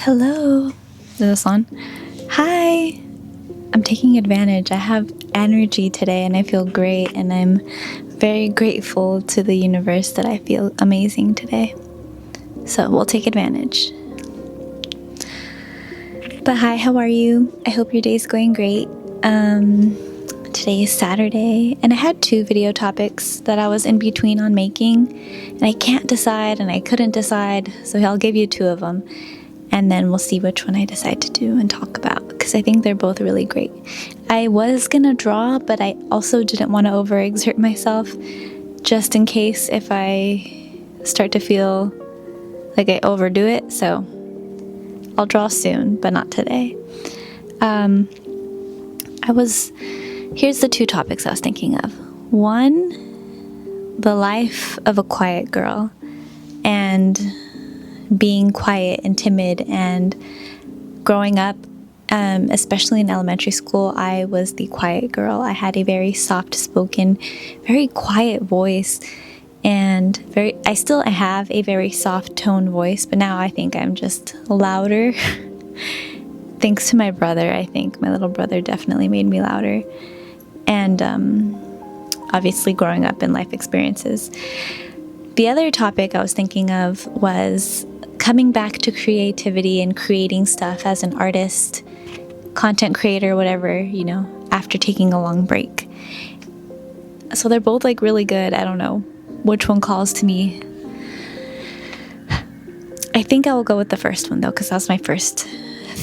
Hello. Is this on? Hi. I'm taking advantage. I have energy today and I feel great, and I'm very grateful to the universe that I feel amazing today. So we'll take advantage. But hi, how are you? I hope your day's going great. Today is Saturday, and I had 2 video topics that I was in between on making, and I can't decide and I couldn't decide, so I'll give you 2 of them, and then we'll see which one I decide to do and talk about, because I think they're both really great. I was gonna draw, but I also didn't want to overexert myself, just in case if I start to feel like I overdo it, so I'll draw soon, but not today. Here's the 2 topics I was thinking of. One, the life of a quiet girl, and being quiet and timid, and growing up, especially in elementary school, I was the quiet girl. I had a very soft-spoken, very quiet voice, and I still have a very soft tone voice, but now I think I'm just louder. Thanks to my brother, I think. My little brother definitely made me louder. And obviously growing up in life experiences. The other topic I was thinking of was coming back to creativity and creating stuff as an artist, content creator, whatever, after taking a long break. So they're both like really good. I don't know which one calls to me. I think I will go with the first one though, because that was my first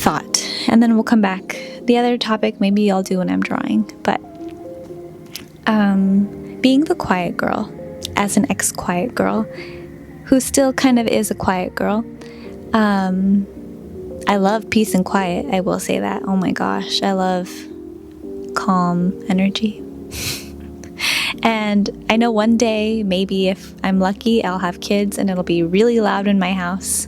thought. And then we'll come back. The other topic maybe I'll do when I'm drawing. But being the quiet girl, as an ex-quiet girl, who still kind of is a quiet girl. I love peace and quiet, I will say that. Oh my gosh, I love calm energy. And I know one day, maybe if I'm lucky, I'll have kids and it'll be really loud in my house.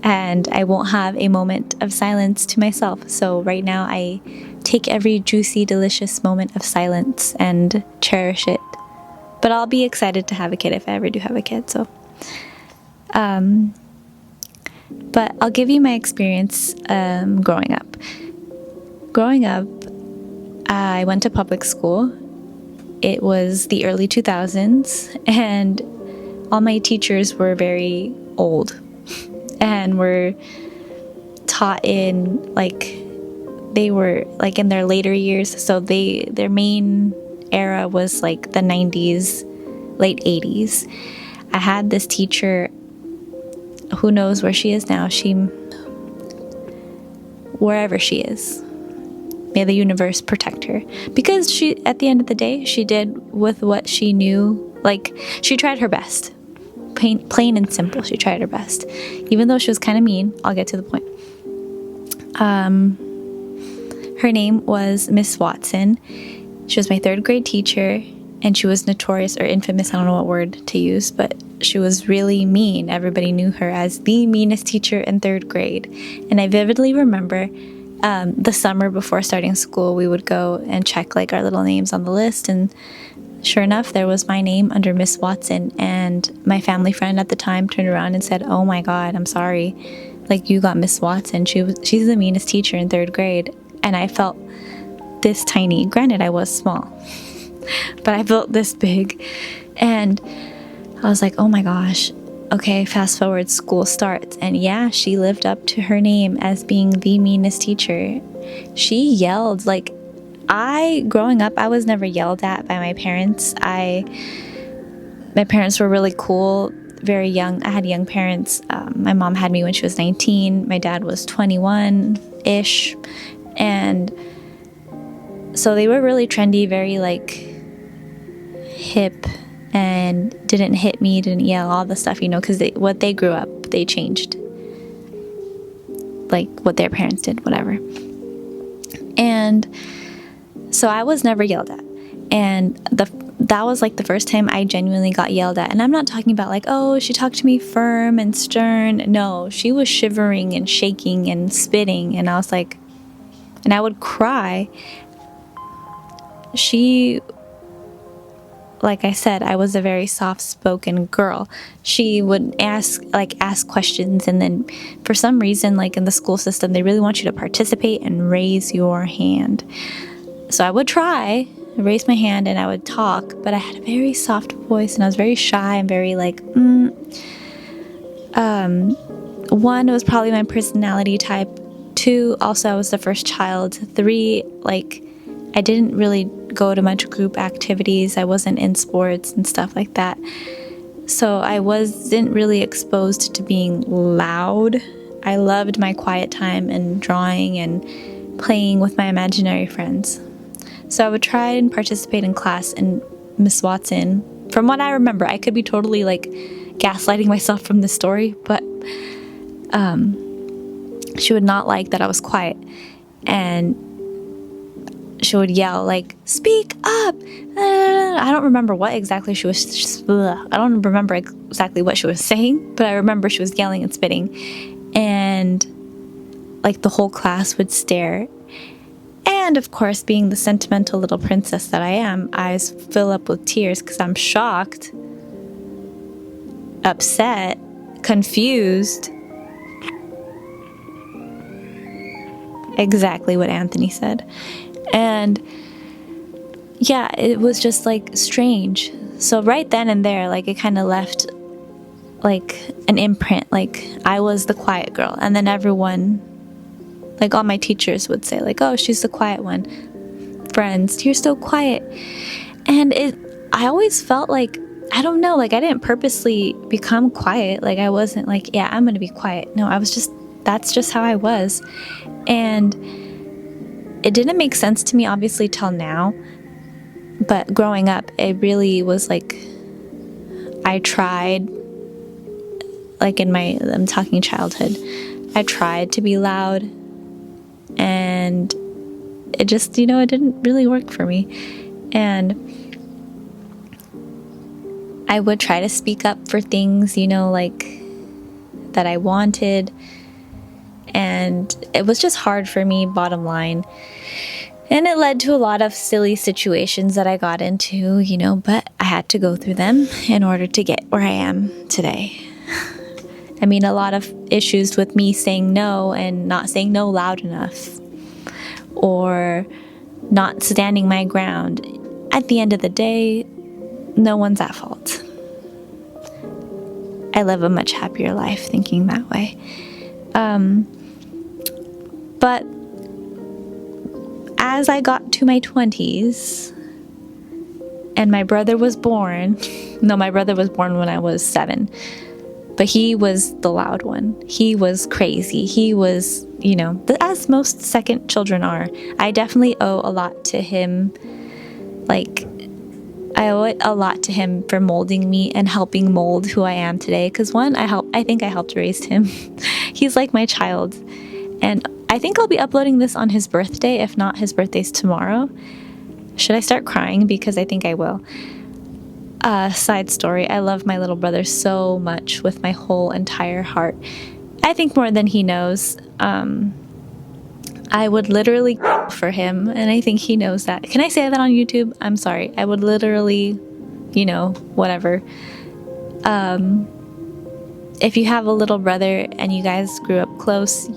And I won't have a moment of silence to myself. So right now I take every juicy, delicious moment of silence and cherish it. But I'll be excited to have a kid if I ever do have a kid. So, but I'll give you my experience growing up. Growing up, I went to public school. It was the early 2000s, and all my teachers were very old and were taught in they were in their later years, so their main era was like the 90s, late 80s. I had this teacher, who knows where she is now, wherever she is, may the universe protect her, because she, at the end of the day, she did with what she knew. She tried her best, plain and simple. She tried her best, even though she was kind of mean. I'll get to the point. Her name was Miss Watson. She was my 3rd grade teacher, and she was notorious or infamous, I don't know what word to use, but she was really mean. Everybody knew her as the meanest teacher in 3rd grade. And I vividly remember the summer before starting school, we would go and check our little names on the list, and sure enough, there was my name under Miss Watson. And my family friend at the time turned around and said, "Oh my God, I'm sorry. You got Miss Watson. She's the meanest teacher in 3rd grade." And I felt this tiny. Granted, I was small, but I felt this big. And I was like, oh my gosh. Okay, fast forward, school starts. And yeah, she lived up to her name as being the meanest teacher. She yelled. Growing up, I was never yelled at by my parents. My parents were really cool, very young. I had young parents. My mom had me when she was 19. My dad was 21-ish. And so they were really trendy, very hip, and didn't hit me, didn't yell, all the stuff, because what they grew up, they changed. What their parents did, whatever. And so I was never yelled at. And that was the first time I genuinely got yelled at. And I'm not talking about oh, she talked to me firm and stern. No, she was shivering and shaking and spitting. And I was and I would cry. She like I said, I was a very soft-spoken girl. She would ask questions, and then for some reason, like in the school system, they really want you to participate and raise your hand. So I would try, raise my hand, and I would talk, but I had a very soft voice, and I was very shy and very like, one, it was probably my personality type. Two, also I was the first child. Three, like, I didn't really go to much group activities. I wasn't in sports and stuff like that. So I wasn't really exposed to being loud. I loved my quiet time and drawing and playing with my imaginary friends. So I would try and participate in class, and Miss Watson, from what I remember, I could be totally like gaslighting myself from this story, but she would not like that I was quiet, and she would yell like, "Speak up!" I don't remember what exactly she was. I don't remember exactly what she was saying, but I remember she was yelling and spitting, and like the whole class would stare. And of course, being the sentimental little princess that I am, eyes fill up with tears because I'm shocked, upset, confused. Exactly what Anthony said. And yeah, it was just like strange. So right then and there, like it kind of left like an imprint. Like I was the quiet girl, and then everyone, like all my teachers would say like, "Oh, she's the quiet one. Friends, you're so quiet." And I always felt like, I don't know, like I didn't purposely become quiet. Like I wasn't like, yeah, I'm gonna be quiet. No, that's just how I was. And it didn't make sense to me, obviously, till now. But growing up, it really was like, I tried, like I'm talking childhood, I tried to be loud, and it just, it didn't really work for me. And I would try to speak up for things, like that I wanted. And it was just hard for me, bottom line. And it led to a lot of silly situations that I got into, but I had to go through them in order to get where I am today. I mean, a lot of issues with me saying no and not saying no loud enough, or not standing my ground. At the end of the day, no one's at fault. I live a much happier life thinking that way. But as I got to my 20s and my brother was born, no, my brother was born when I was 7, but he was the loud one. He was crazy. He was, as most second children are. I definitely owe a lot to him. Like, I owe it a lot to him for molding me and helping mold who I am today. Because one, I think I helped raise him. He's like my child. And I think I'll be uploading this on his birthday. If not, his birthday's tomorrow. Should I start crying? Because I think I will. Side story. I love my little brother so much with my whole entire heart. I think more than he knows. I would literally for him, and I think he knows that. Can I say that on YouTube? I'm sorry. I would literally, whatever. If you have a little brother and you guys grew up close,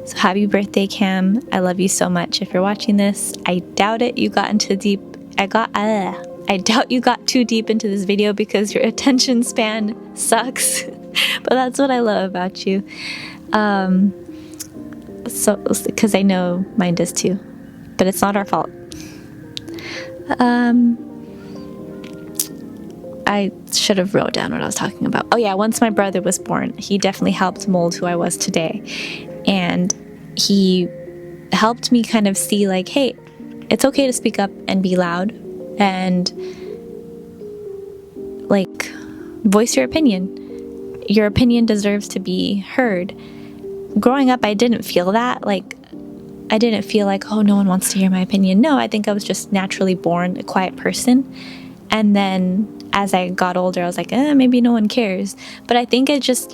So happy birthday, Cam. I love you so much. If you're watching this, I doubt it. You got into deep. I doubt you got too deep into this video because your attention span sucks. But that's what I love about you. So, because I know mine does too. But it's not our fault. I should have wrote down what I was talking about. Oh yeah, once my brother was born, he definitely helped mold who I was today. And he helped me kind of see like, hey, it's okay to speak up and be loud and like voice your opinion. Your opinion deserves to be heard. Growing up, I didn't feel that. Like, I didn't feel like, oh, no one wants to hear my opinion. No, I think I was just naturally born a quiet person. And then as I got older, I was like, maybe no one cares. But I think it just,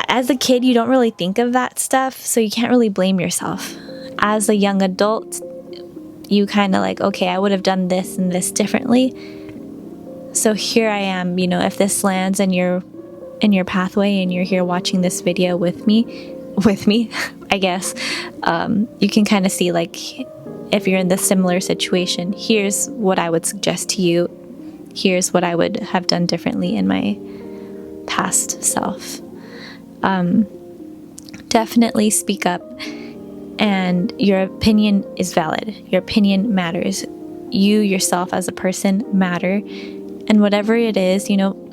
as a kid, you don't really think of that stuff, so you can't really blame yourself. As a young adult, you kind of like, okay, I would have done this and this differently. So here I am, if this lands in your pathway and you're here watching this video with me, I guess, you can kind of see, like, if you're in this similar situation, here's what I would suggest to you. Here's what I would have done differently in my past self. Definitely speak up, and your opinion is valid. Your opinion matters. You yourself as a person matter. And whatever it is,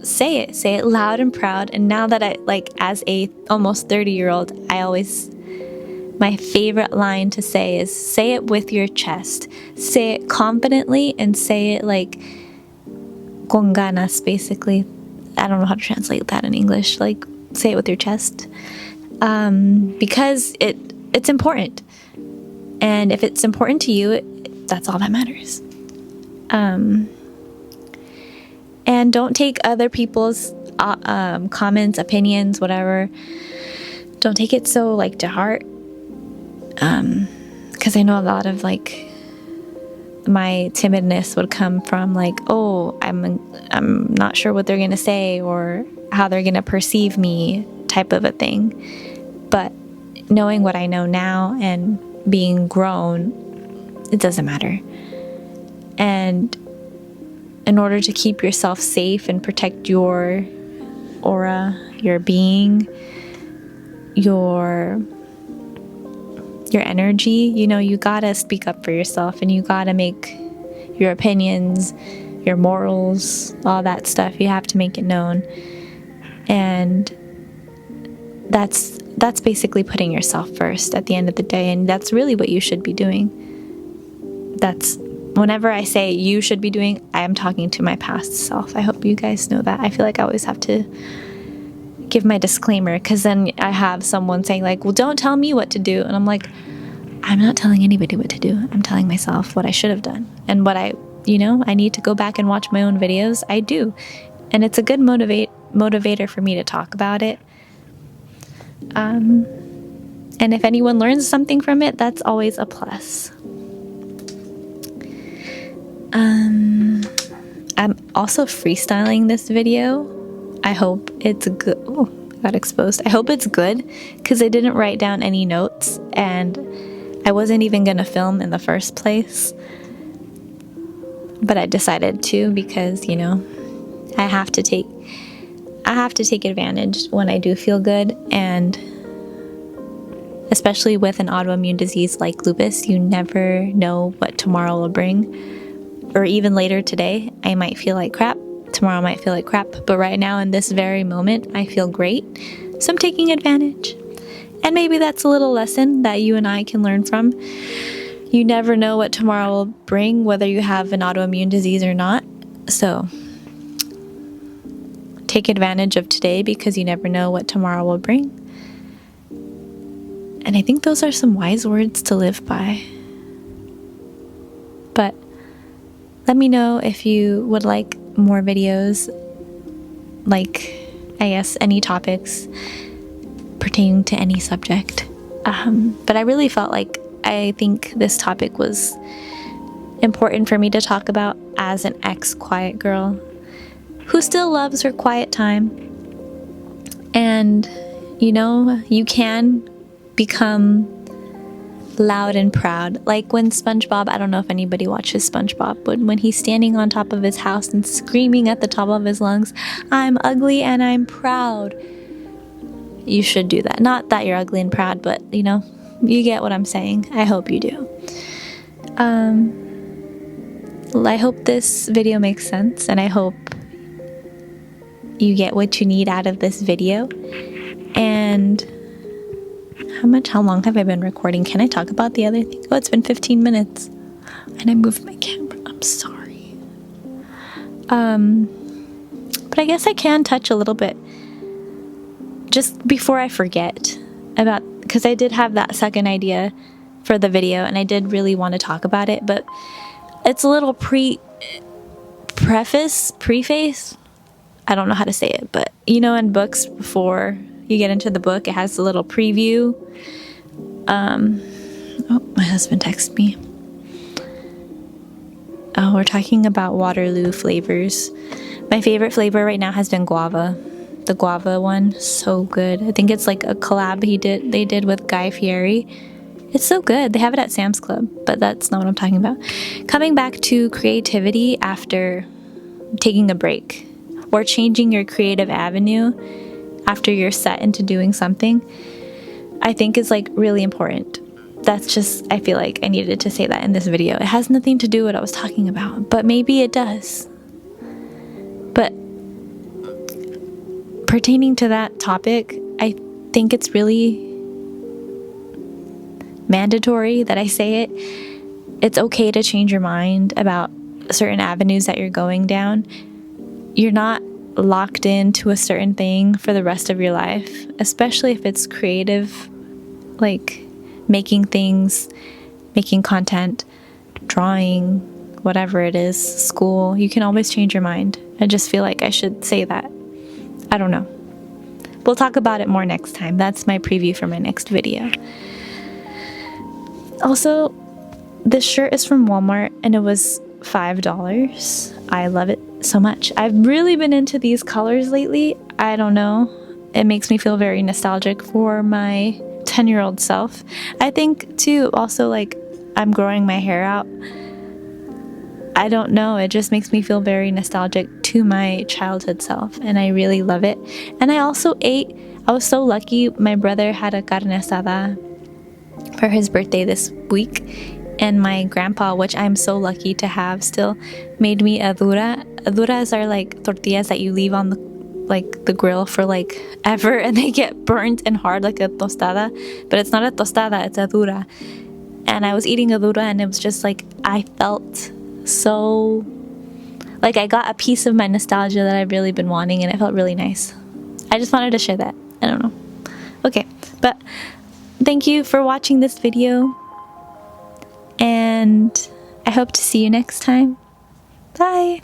say it loud and proud. And now that as a almost 30-year-old, my favorite line to say is, say it with your chest. Say it confidently and say it like con ganas, basically. I don't know how to translate that in English. Like, say it with your chest. Because it's important. And if it's important to you, that's all that matters. And don't take other people's comments, opinions, whatever. Don't take it so to heart. Because I know a lot of my timidness would come from oh, I'm not sure what they're gonna say or how they're gonna perceive me, type of a thing. But knowing what I know now and being grown, it doesn't matter. And in order to keep yourself safe and protect your aura, your being, your energy, you gotta speak up for yourself, and you gotta make your opinions, your morals, all that stuff, you have to make it known. And that's basically putting yourself first at the end of the day, and that's really what you should be doing. Whenever I say you should be doing, I am talking to my past self. I hope you guys know that. I feel like I always have to give my disclaimer, because then I have someone saying well, don't tell me what to do. And I'm like, I'm not telling anybody what to do. I'm telling myself what I should have done. And what I need to go back and watch my own videos. I do. And it's a good motivator for me to talk about it. And if anyone learns something from it, that's always a plus. I'm also freestyling this video. I hope it's good. Oh, got exposed. I hope it's good, because I didn't write down any notes, and I wasn't even gonna film in the first place. But I decided to, because I have to take advantage when I do feel good, and especially with an autoimmune disease like lupus, you never know what tomorrow will bring. Or even later today, I might feel like crap. Tomorrow I might feel like crap. But right now, in this very moment, I feel great. So I'm taking advantage. And maybe that's a little lesson that you and I can learn from. You never know what tomorrow will bring, whether you have an autoimmune disease or not. So take advantage of today, because you never know what tomorrow will bring. And I think those are some wise words to live by. But let me know if you would like more videos, any topics pertaining to any subject. But I really felt I think this topic was important for me to talk about as an ex-quiet girl who still loves her quiet time. And, you can become loud and proud. Like when SpongeBob, I don't know if anybody watches SpongeBob, but when he's standing on top of his house and screaming at the top of his lungs, I'm ugly and I'm proud. You should do that. Not that you're ugly and proud, but you get what I'm saying. I hope you do. I hope this video makes sense, and I hope you get what you need out of this video. And how long have I been recording? Can I talk about the other thing? Oh, it's been 15 minutes. And I moved my camera. I'm sorry. But I guess I can touch a little bit just before I forget because I did have that second idea for the video, and I did really want to talk about it, but it's a little preface. I don't know how to say it, but in books, before you get into the book, it has a little preview. Oh, my husband texted me. Oh, we're talking about Waterloo flavors. My favorite flavor right now has been guava. The guava one, so good. I think it's like a collab they did with Guy Fieri. It's so good. They have it at Sam's Club, but that's not what I'm talking about. Coming back to creativity after taking a break or changing your creative avenue after you're set into doing something, I think is like really important. That's just, I feel like I needed to say that in this video. It has nothing to do with what I was talking about, but maybe it does. But pertaining to that topic, I think it's really mandatory that I say it. It's okay to change your mind about certain avenues that you're going down. You're not locked into a certain thing for the rest of your life, especially if it's creative, like making things, making content, drawing, whatever it is, school. You can always change your mind. I just feel like I should say that. I don't know. We'll talk about it more next time. That's my preview for my next video. Also, this shirt is from Walmart and it was $5. I love it so much. I've really been into these colors lately. I don't know. It makes me feel very nostalgic for my 10-year-old self. I think too, also like I'm growing my hair out. I don't know. It just makes me feel very nostalgic to my childhood self and I really love it. And I also I was so lucky. My brother had a carne asada for his birthday this week, and my grandpa, which I'm so lucky to have still, made me adura. Aduras are like tortillas that you leave on the grill for like ever and they get burnt and hard like a tostada, but it's not a tostada, it's adura. And I was eating adura and it was just like I felt so like I got a piece of my nostalgia that I've really been wanting and it felt really nice. I just wanted to share that. I don't know. Okay, but thank you for watching this video, and I hope to see you next time. Bye!